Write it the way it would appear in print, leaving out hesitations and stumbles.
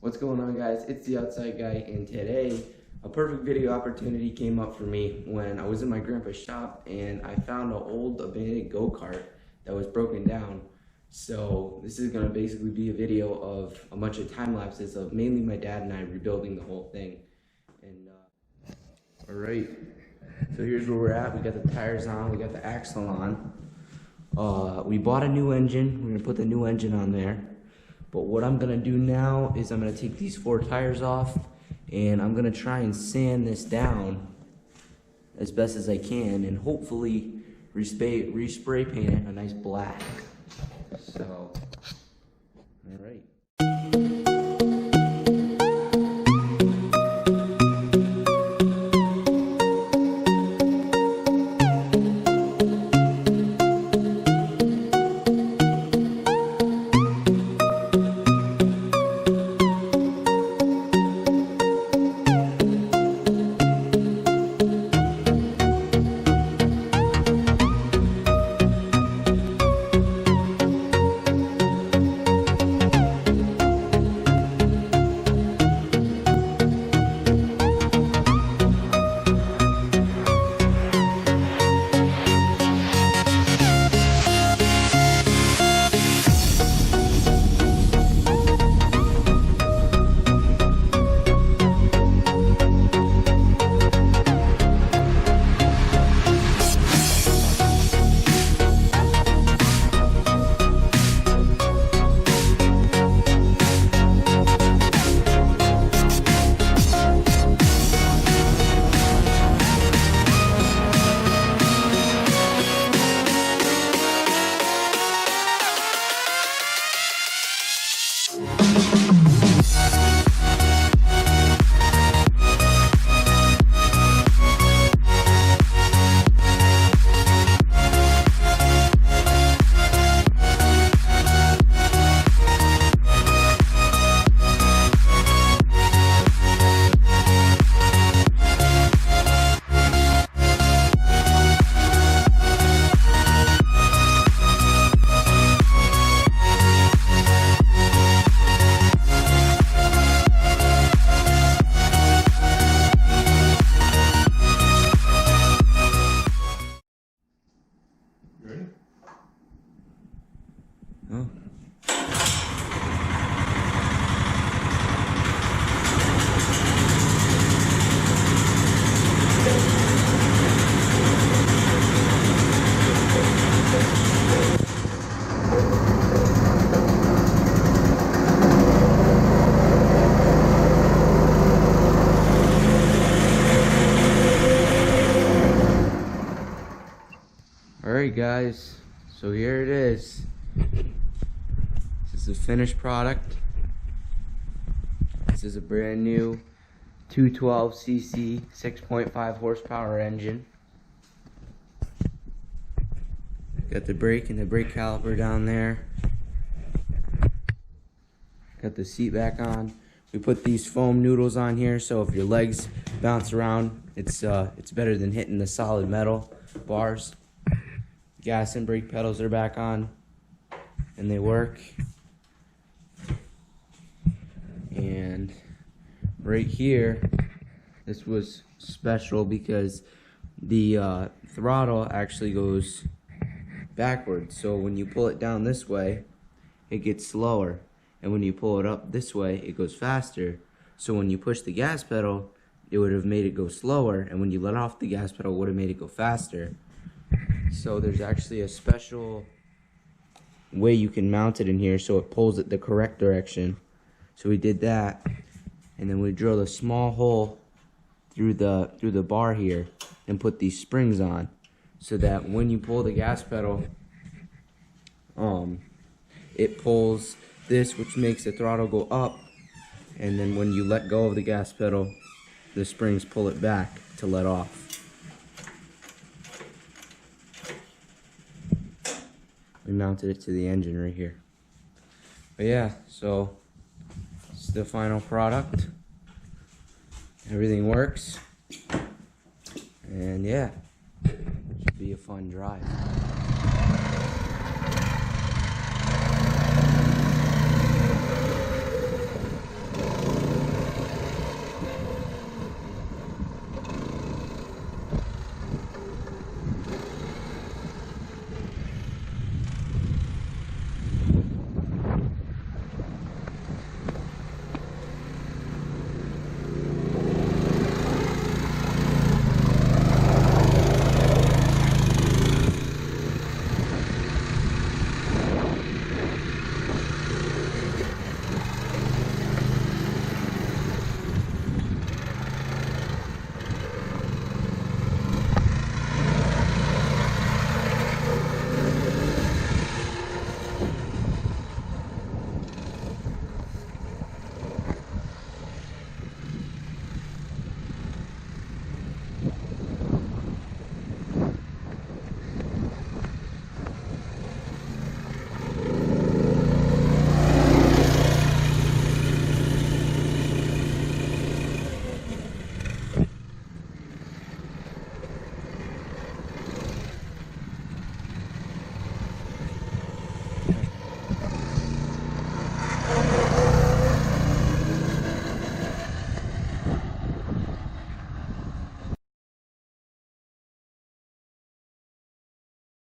What's going on, guys? It's the Outside Guy, and today a perfect video opportunity came up for me when I was in my grandpa's shop and I found an old abandoned go-kart that was broken down. So this is going to basically be a video of a bunch of time lapses of mainly my dad and I rebuilding the whole thing. And all right, so here's where we're at. We got the tires on, we got the axle on. We bought a new engine. We're gonna put the new engine on there. But what I'm gonna do now is I'm gonna take these 4 tires off and I'm gonna try and sand this down as best as I can and hopefully respray paint it a nice black. So, all right. Oh. Alright guys, so here it is. This is the finished product. This is a brand new 212cc 6.5 horsepower engine. Got the brake and the brake caliper down there. Got the seat back on. We put these foam noodles on here so if your legs bounce around, it's better than hitting the solid metal bars. Gas and brake pedals are back on and they work. And right here, this was special because the throttle actually goes backwards. So when you pull it down this way, it gets slower. And when you pull it up this way, it goes faster. So when you push the gas pedal, it would have made it go slower. And when you let off the gas pedal, it would have made it go faster. So there's actually a special way you can mount it in here so it pulls it the correct direction. So we did that, and then we drilled a small hole through the bar here and put these springs on so that when you pull the gas pedal, it pulls this, which makes the throttle go up, and then when you let go of the gas pedal, the springs pull it back to let off. We mounted it to the engine right here. But yeah, so it's the final product. Everything works. And yeah, should be a fun drive.